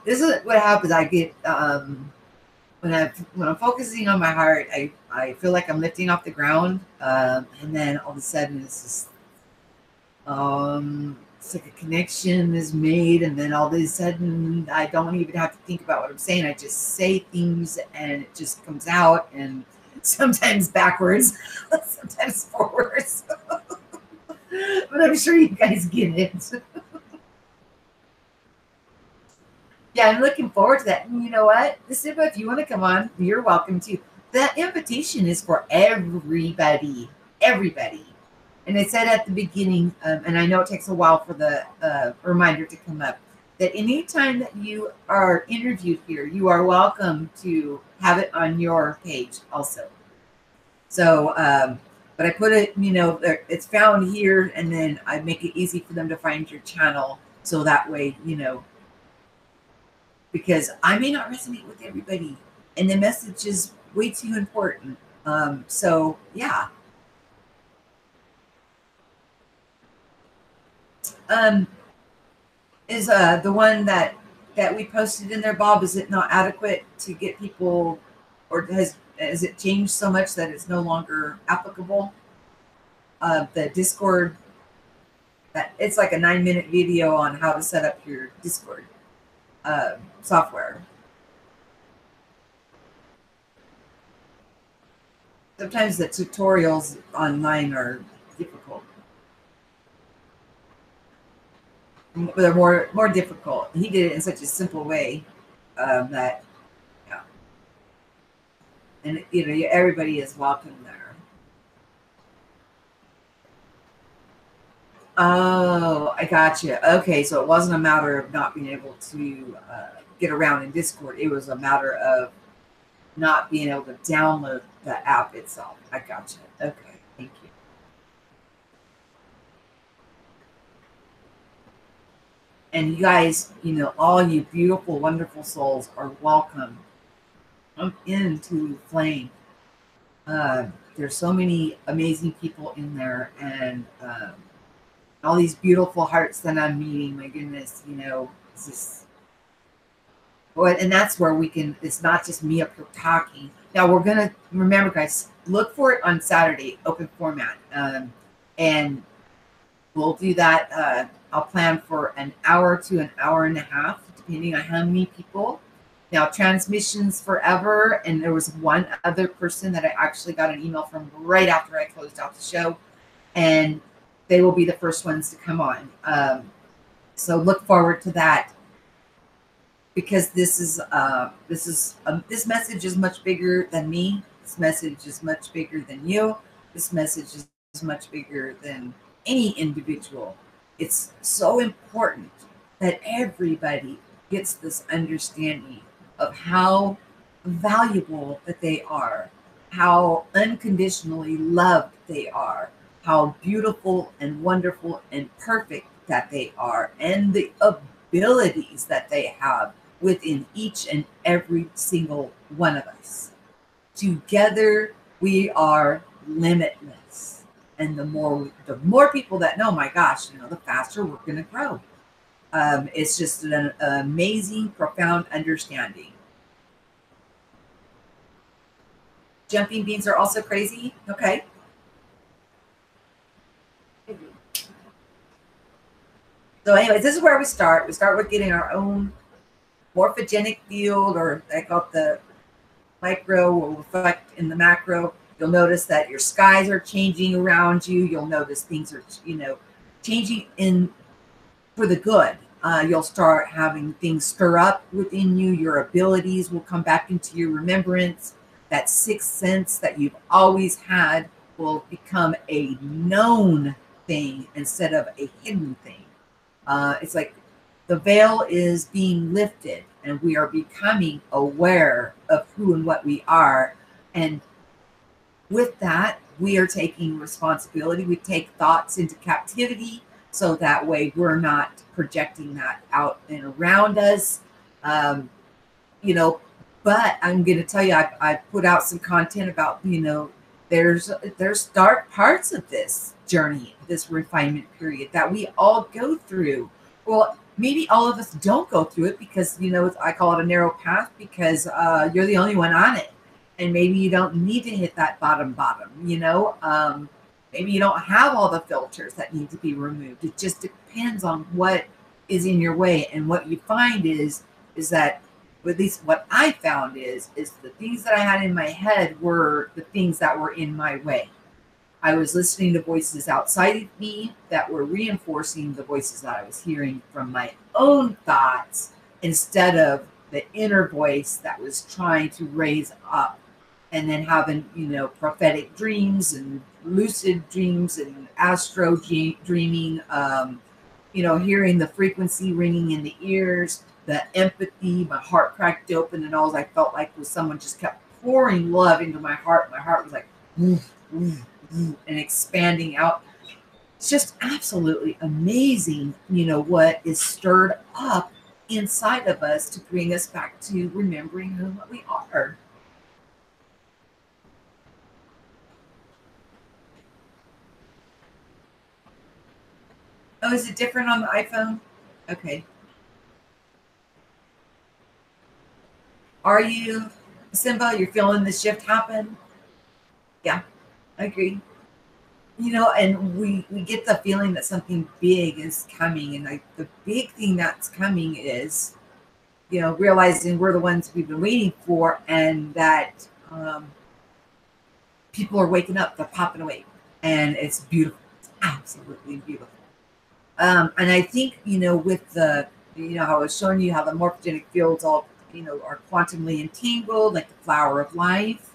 This is what happens. I get when I'm focusing on my heart, I feel like I'm lifting off the ground, and then all of a sudden it's like a connection is made, and then all of a sudden I don't even have to think about what I'm saying. I just say things, and it just comes out, and sometimes backwards, sometimes forwards. But I'm sure you guys get it. Yeah, I'm looking forward to that. And you know what? Siva, if you want to come on, you're welcome to. That invitation is for everybody. Everybody. And I said at the beginning, and I know it takes a while for the reminder to come up, that anytime that you are interviewed here, you are welcome to have it on your page also. So, but I put it, it's found here, and then I make it easy for them to find your channel. So that way, because I may not resonate with everybody, and the message is way too important. So yeah. Is the one that we posted in there, Bob, is it not adequate to get people, or has it changed so much that it's no longer applicable? The Discord, that it's like a 9-minute video on how to set up your Discord software. Sometimes the tutorials online are difficult. They're more difficult. He did it in such a simple way that, yeah. And everybody is welcome there. Oh, I gotcha. Okay, so it wasn't a matter of not being able to get around in Discord. It was a matter of not being able to download the app itself. I gotcha. Okay, thank you. And you guys, all you beautiful, wonderful souls are welcome. Come into the flame. There's so many amazing people in there, and all these beautiful hearts that I'm meeting. My goodness, it's just, well, and that's where we can. It's not just me up here talking. Now we're gonna remember, guys. Look for it on Saturday, open format, and we'll do that. I'll plan for an hour to an hour and a half, depending on how many people. Now, transmissions forever, and there was one other person that I actually got an email from right after I closed out the show, and they will be the first ones to come on. So look forward to that, because this message is much bigger than me. This message is much bigger than you. This message is much bigger than any individual. It's so important that everybody gets this understanding of how valuable that they are, how unconditionally loved they are, how beautiful and wonderful and perfect that they are, and the abilities that they have within each and every single one of us. Together, we are limitless. And the more people that know, my gosh, the faster we're going to grow. It's just an amazing, profound understanding. jumping beans are also crazy. Okay. So anyways, this is where we start. We start with getting our own morphogenic field, or I call it the micro will reflect in the macro. You'll notice that your skies are changing around you. You'll notice things are, changing in for the good. You'll start having things stir up within you. Your abilities will come back into your remembrance. That sixth sense that you've always had will become a known thing instead of a hidden thing. It's like the veil is being lifted and we are becoming aware of who and what we are. And with that, we are taking responsibility. We take thoughts into captivity so that way we're not projecting that out and around us. Um, you know, but I'm going to tell you, I put out some content about, there's dark parts of this journey, this refinement period that we all go through. Well, maybe all of us don't go through it because, I call it a narrow path because you're the only one on it. And maybe you don't need to hit that bottom, maybe you don't have all the filters that need to be removed. It just depends on what is in your way. And what you find is that, at least what I found is the things that I had in my head were the things that were in my way. I was listening to voices outside of me that were reinforcing the voices that I was hearing from my own thoughts instead of the inner voice that was trying to raise up, and then having, prophetic dreams and lucid dreams and astro dreaming, hearing the frequency ringing in the ears, the empathy, my heart cracked open, and all I felt like was someone just kept pouring love into my heart. My heart was like, and expanding out. It's just absolutely amazing, what is stirred up inside of us to bring us back to remembering who we are. Oh, is it different on the iPhone? Okay. Are you, Simba, you're feeling the shift happen? Yeah, I agree. And we get the feeling that something big is coming. And the big thing that's coming is, realizing we're the ones we've been waiting for, and that people are waking up, they're popping awake. And it's beautiful. It's absolutely beautiful. And I think, with the, how I was showing you how the morphogenic fields all, are quantumly entangled, like the flower of life.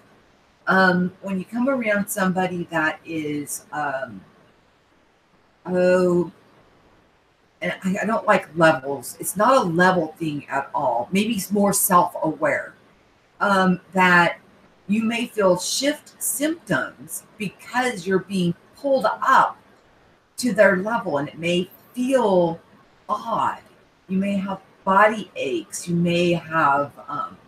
When you come around somebody that is, and I don't like levels. It's not a level thing at all. Maybe it's more self-aware. That you may feel shift symptoms because you're being pulled up to their level, and it may feel odd. You may have body aches. You may have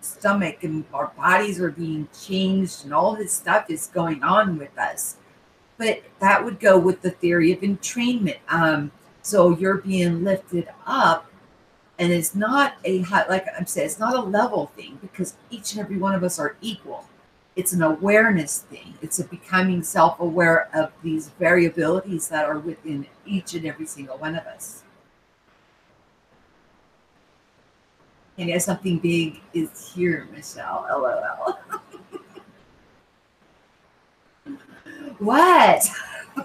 stomach, and our bodies are being changed, and all this stuff is going on with us. But that would go with the theory of entrainment. So you're being lifted up, and it's not like I'm saying, it's not a level thing because each and every one of us are equal. It's an awareness thing. It's a becoming self-aware of these variabilities that are within each and every single one of us. And yes, something big is here, Michelle. LOL. What?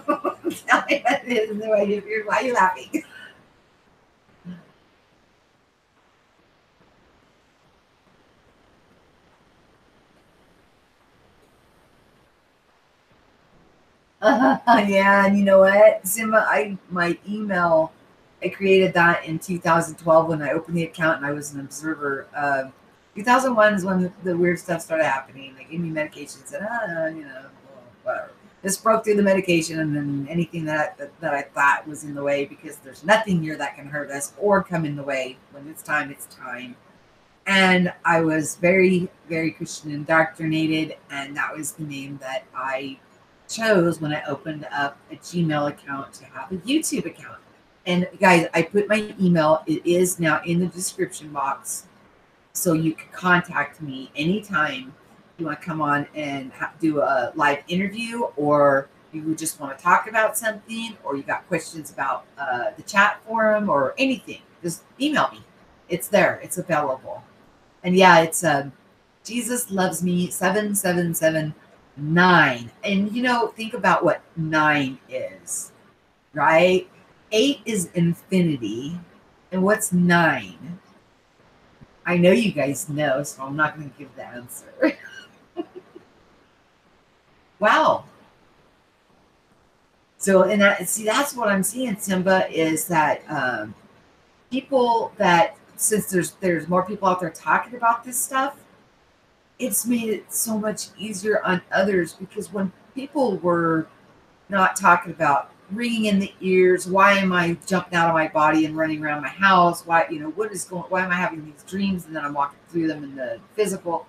Tell me what it is. Why are you laughing? Yeah, and you know what, Simba, my email, I created that in 2012 when I opened the account and I was an observer. 2001 is when the weird stuff started happening. They gave me medications and whatever. Just broke through the medication, and then anything that I thought was in the way, because there's nothing here that can hurt us or come in the way. When it's time, it's time. And I was very, very Christian indoctrinated, and that was the name that I chose when I opened up a Gmail account to have a YouTube account. And guys, I put my email, it is now in the description box, so you can contact me anytime. You want to come on and do a live interview, or you just want to talk about something, or you got questions about the chat forum or anything, just email me. It's there. It's available. And yeah, it's Jesus loves me 7779. And think about what 9 is, right? 8 is infinity. And what's 9? I know you guys know, so I'm not going to give the answer. Wow. So, and that's what I'm seeing, Simba, is that people that, since there's more people out there talking about this stuff, it's made it so much easier on others, because when people were not talking about ringing in the ears, why am I jumping out of my body and running around my house? Why, why am I having these dreams and then I'm walking through them in the physical?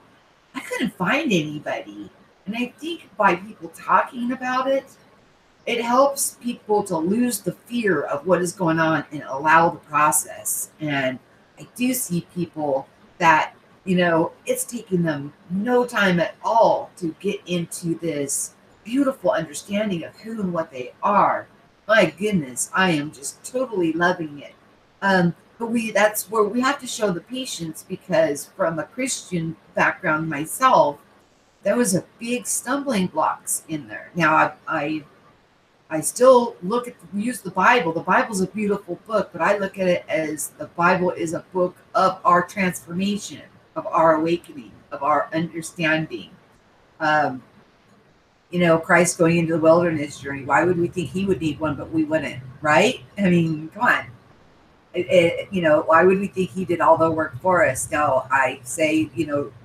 I couldn't find anybody. And I think by people talking about it, it helps people to lose the fear of what is going on and allow the process. And I do see people that, it's taking them no time at all to get into this beautiful understanding of who and what they are. My goodness, I am just totally loving it. But that's where we have to show the patience, because from a Christian background myself, there was a big stumbling blocks in there. Now I still use the Bible. The Bible's a beautiful book, but I look at it as the Bible is a book of our transformation, of our awakening, of our understanding. Christ going into the wilderness journey. Why would we think he would need one, but we wouldn't, right? I mean, come on. Why would we think he did all the work for us? No, I say,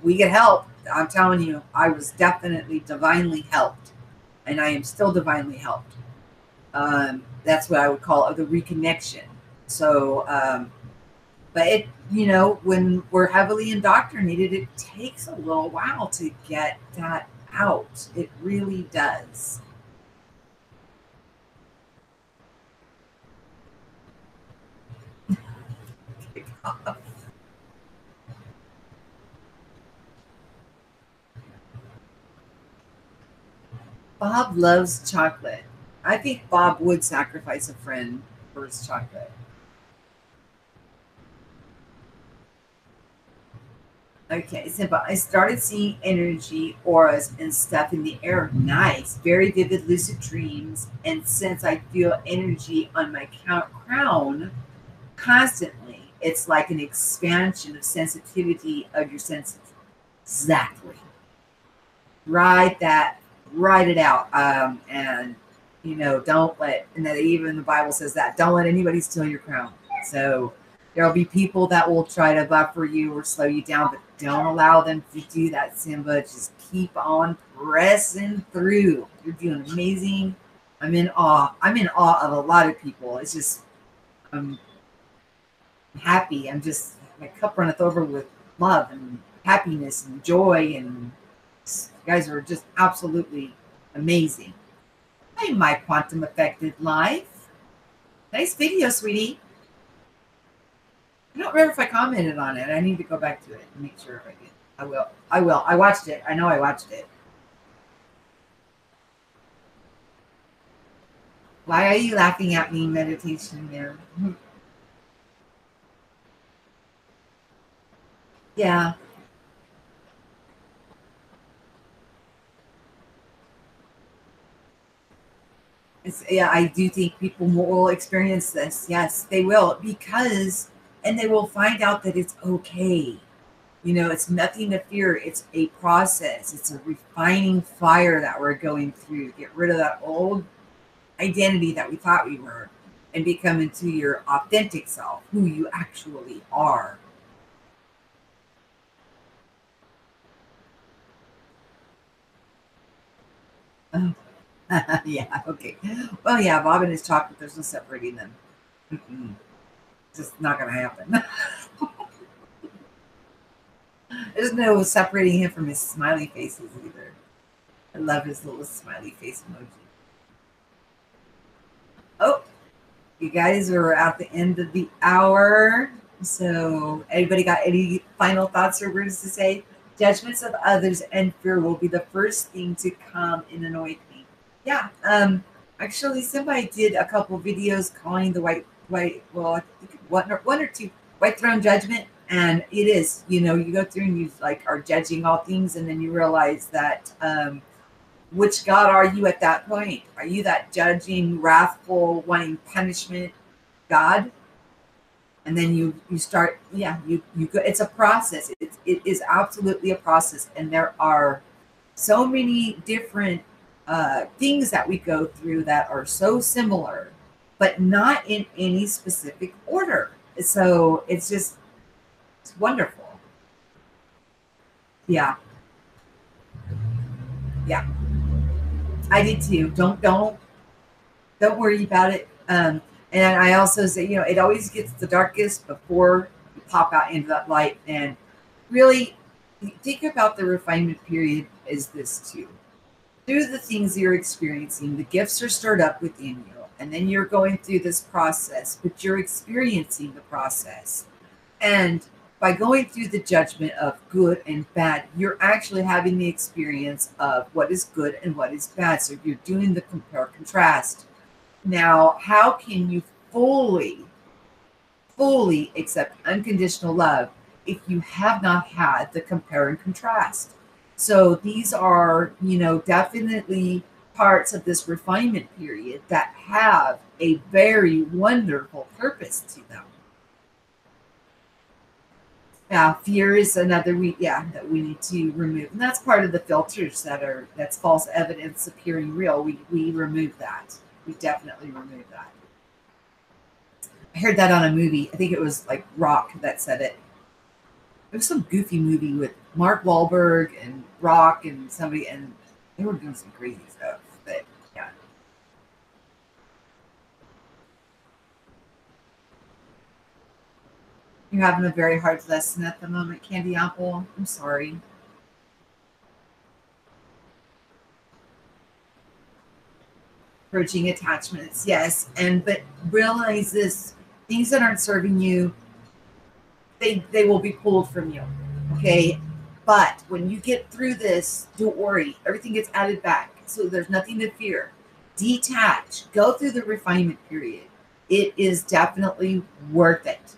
we get help. I'm telling you, I was definitely divinely helped, and I am still divinely helped. That's what I would call the reconnection. So, but when we're heavily indoctrinated, it takes a little while to get that out. It really does. Bob loves chocolate. I think Bob would sacrifice a friend for his chocolate. Okay, so but I started seeing energy, auras, and stuff in the air. Nice, very vivid, lucid dreams. And since I feel energy on my crown constantly, it's like an expansion of sensitivity of your senses. Exactly. Write that, write it out. And don't let, and that even the Bible says that, don't let anybody steal your crown. So there'll be people that will try to buffer you or slow you down, but don't allow them to do that, Simba. Just keep on pressing through. You're doing amazing. I'm in awe. I'm in awe of a lot of people. It's just, I'm happy. I'm just, my cup runneth over with love and happiness and joy. And you guys are just absolutely amazing. Hi, my quantum affected life. Nice video, sweetie. I don't remember if I commented on it. I need to go back to it and make sure I did. I will. I will. I watched it. I know I watched it. Why are you laughing at me, meditation there? Yeah. Yeah, I do think people will experience this. Yes, they will, because, and they will find out that it's okay. It's nothing to fear. It's a process. It's a refining fire that we're going through. Get rid of that old identity that we thought we were and become into your authentic self, who you actually are. Oh. Yeah, okay. Well, yeah, Bob and his chocolate, there's no separating them. Mm-mm. Just not going to happen. There's no separating him from his smiley faces either. I love his little smiley face emoji. Oh, you guys are at the end of the hour. So, anybody got any final thoughts or words to say? Judgments of others and fear will be the first thing to come and annoy me. Yeah. Actually, somebody did a couple videos calling the well, I think one or two white throne judgment, and it is, you go through and you like are judging all things, and then you realize that which God are you at that point? Are you that judging, wrathful, wanting punishment God? And then you start, yeah, you go. It's a process. It is absolutely a process, and there are so many different things that we go through that are so similar, but not in any specific order. So it's wonderful. Yeah, yeah, I did too. Don't worry about it. And I also say, it always gets the darkest before you pop out into that light. And really think about the refinement period as this too. Through the things you're experiencing, the gifts are stirred up within you. And then you're going through this process, but you're experiencing the process. And by going through the judgment of good and bad, you're actually having the experience of what is good and what is bad. So you're doing the compare contrast. Now, how can you fully accept unconditional love if you have not had the compare and contrast? So these are, definitely parts of this refinement period that have a very wonderful purpose to them. Yeah, fear is another that we need to remove. And that's part of the filters that's false evidence appearing real. We remove that. We definitely remove that. I heard that on a movie. I think it was like Rock that said it. It was some goofy movie with Mark Wahlberg and Rock and somebody, and they were doing some crazy stuff. But yeah, you're having a very hard lesson at the moment, Candy Apple. I'm sorry. Purging attachments, yes, but realize this: things that aren't serving you, they will be pulled from you. Okay, but when you get through this, don't worry, everything gets added back, so there's nothing to fear. Detach, go through the refinement period. It is definitely worth it.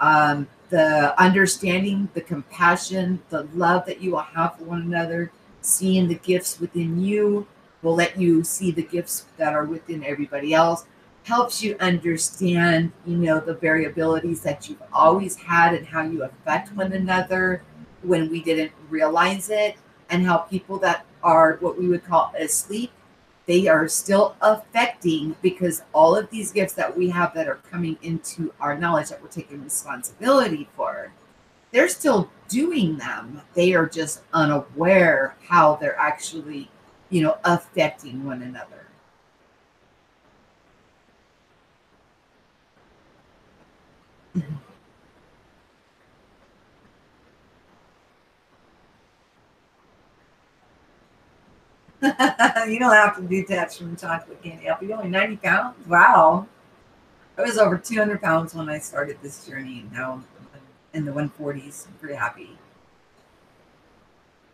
The understanding, the compassion, the love that you will have for one another, seeing the gifts within you will let you see the gifts that are within everybody else, helps you understand, the variabilities that you've always had and how you affect one another when we didn't realize it, and how people that are what we would call asleep, they are still affecting, because all of these gifts that we have that are coming into our knowledge that we're taking responsibility for, they're still doing them. They are just unaware how they're actually, affecting one another. You don't have to detach from chocolate candy. You're only 90 pounds. Wow. I was over 200 pounds when I started this journey, and now I'm in the 140s. I'm pretty happy.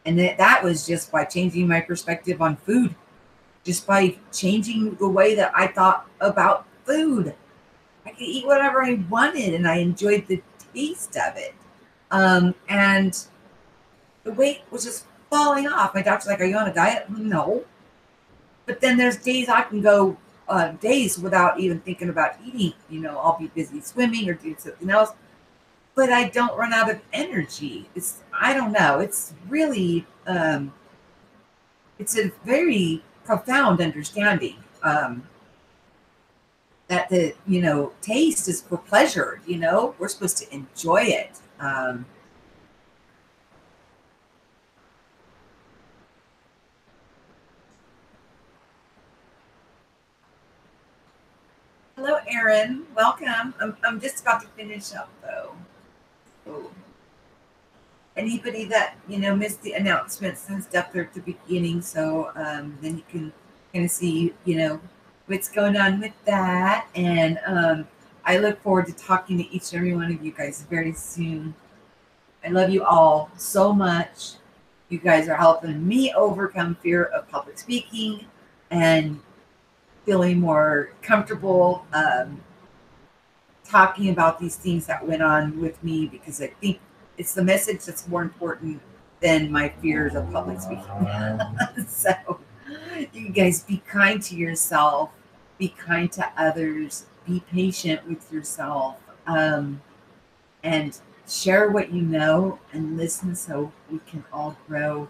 And that was just by changing my perspective on food, just by changing the way that I thought about food. I could eat whatever I wanted, and I enjoyed the taste of it. And the weight was just falling off. My doctor's like, "Are you on a diet?" No. But then there's days I can go days without even thinking about eating. I'll be busy swimming or doing something else, but I don't run out of energy. I don't know. It's really it's a very profound understanding that the taste is for pleasure. We're supposed to enjoy it. Hello, Erin. Welcome. I'm just about to finish up though. So anybody that missed the announcements and stuff there at the beginning, so then you can kind of see what's going on with that. And I look forward to talking to each and every one of you guys very soon. I love you all so much. You guys are helping me overcome fear of public speaking and feeling more comfortable talking about these things that went on with me, because I think it's the message that's more important than my fears of public speaking. So, you guys, be kind to yourself, be kind to others, be patient with yourself, and share what you know and listen so we can all grow.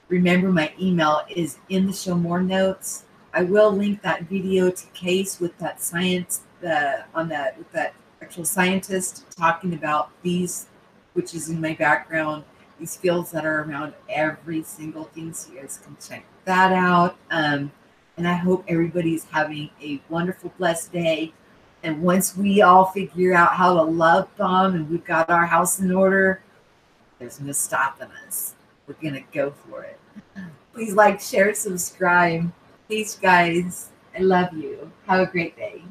Remember, my email is in the show more notes. I will link that video to Case with that science, with that actual scientist talking about these, which is in my background, these fields that are around every single thing. So you guys can check that out. And I hope everybody's having a wonderful, blessed day. And once we all figure out how to love bomb and we've got our house in order, there's no stopping us. We're going to go for it. Please like, share, subscribe. Peace, guys. I love you. Have a great day.